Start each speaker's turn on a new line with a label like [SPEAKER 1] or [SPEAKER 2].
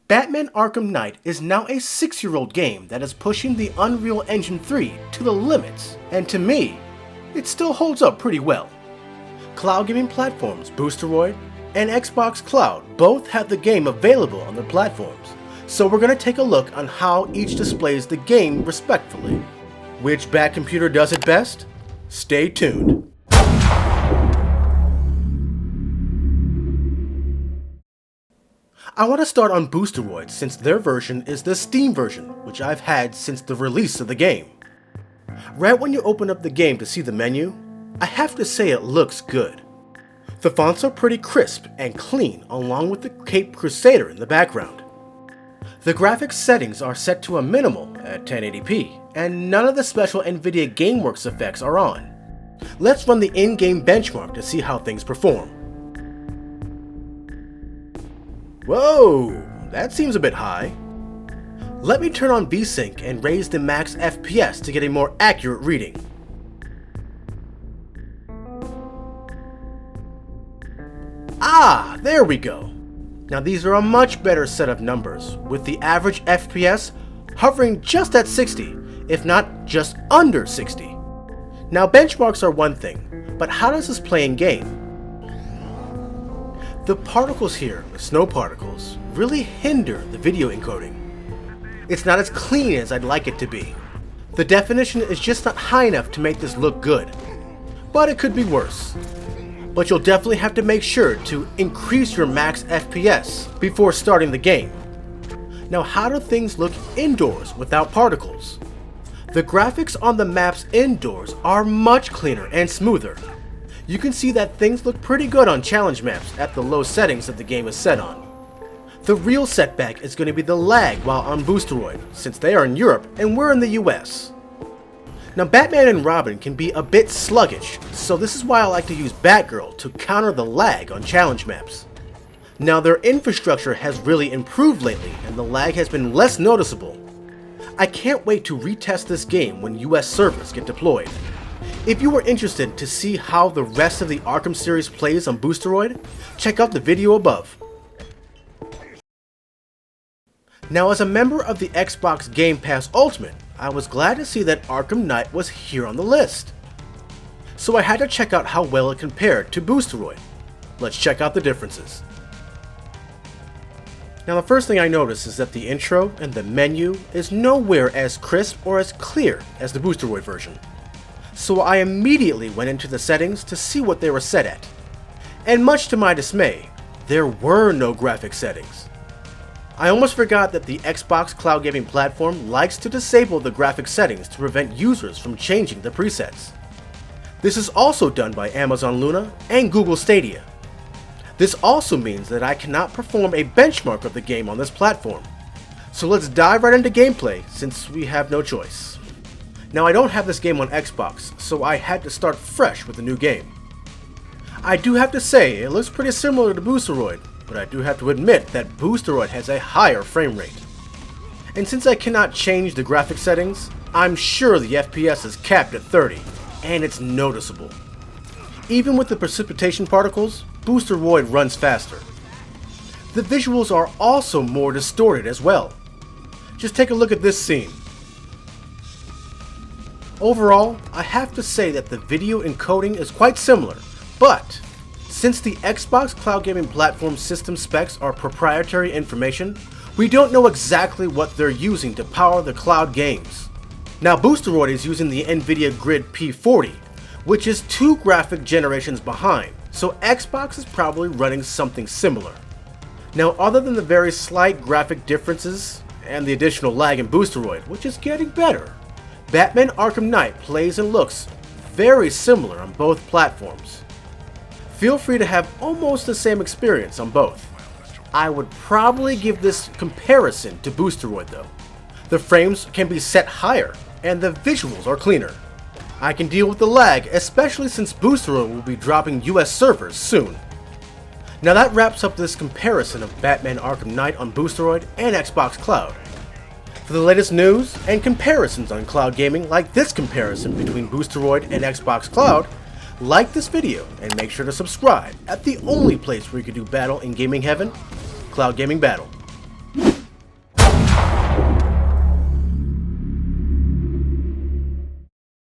[SPEAKER 1] Batman Arkham Knight is now a 6-year-old game that is pushing the Unreal Engine 3 to the limits, and to me, it still holds up pretty well. Cloud gaming platforms Boosteroid and Xbox Cloud both have the game available on their platforms, so we're going to take a look on how each displays the game respectfully. Which Bat computer does it best? Stay tuned. I want to start on Boosteroid since their version is the Steam version, which I've had since the release of the game. Right when you open up the game to see the menu, I have to say it looks good. The fonts are pretty crisp and clean along with the Cape Crusader in the background. The graphics settings are set to a minimal at 1080p, and none of the special NVIDIA GameWorks effects are on. Let's run the in-game benchmark to see how things perform. Whoa, that seems a bit high. Let me turn on VSync and raise the max FPS to get a more accurate reading. Ah, there we go. Now these are a much better set of numbers, with the average FPS hovering just at 60, if not just under 60. Now benchmarks are one thing, but how does this play in game? The particles here, the snow particles, really hinder the video encoding. It's not as clean as I'd like it to be. The definition is just not high enough to make this look good, but it could be worse. But you'll definitely have to make sure to increase your max FPS before starting the game. Now how do things look indoors without particles? The graphics on the maps indoors are much cleaner and smoother. You can see that things look pretty good on challenge maps at the low settings that the game is set on. The real setback is going to be the lag while on Boosteroid, since they are in Europe and we're in the US. Now Batman and Robin can be a bit sluggish, so this is why I like to use Batgirl to counter the lag on challenge maps. Now their infrastructure has really improved lately and the lag has been less noticeable. I can't wait to retest this game when US servers get deployed. If you were interested to see how the rest of the Arkham series plays on Boosteroid, check out the video above. Now as a member of the Xbox Game Pass Ultimate, I was glad to see that Arkham Knight was here on the list. So I had to check out how well it compared to Boosteroid. Let's check out the differences. Now the first thing I noticed is that the intro and the menu is nowhere as crisp or as clear as the Boosteroid version. So I immediately went into the settings to see what they were set at. And much to my dismay, there were no graphic settings. I almost forgot that the Xbox Cloud Gaming platform likes to disable the graphic settings to prevent users from changing the presets. This is also done by Amazon Luna and Google Stadia. This also means that I cannot perform a benchmark of the game on this platform. So let's dive right into gameplay since we have no choice. Now I don't have this game on Xbox, so I had to start fresh with a new game. I do have to say, it looks pretty similar to Boosteroid, but I do have to admit that Boosteroid has a higher frame rate. And since I cannot change the graphic settings, I'm sure the FPS is capped at 30, and it's noticeable. Even with the precipitation particles, Boosteroid runs faster. The visuals are also more distorted as well. Just take a look at this scene. Overall, I have to say that the video encoding is quite similar, but since the Xbox Cloud Gaming platform system specs are proprietary information, we don't know exactly what they're using to power the cloud games. Now Boosteroid is using the NVIDIA Grid P40, which is 2 graphic generations behind, so Xbox is probably running something similar. Now other than the very slight graphic differences and the additional lag in Boosteroid, which is getting better, Batman Arkham Knight plays and looks very similar on both platforms. Feel free to have almost the same experience on both. I would probably give this comparison to Boosteroid though. The frames can be set higher and the visuals are cleaner. I can deal with the lag, especially since Boosteroid will be dropping US servers soon. Now that wraps up this comparison of Batman Arkham Knight on Boosteroid and Xbox Cloud. For the latest news and comparisons on cloud gaming like this comparison between Boosteroid and Xbox Cloud, like this video and make sure to subscribe at the only place where you can do battle in gaming heaven, Cloud Gaming Battle.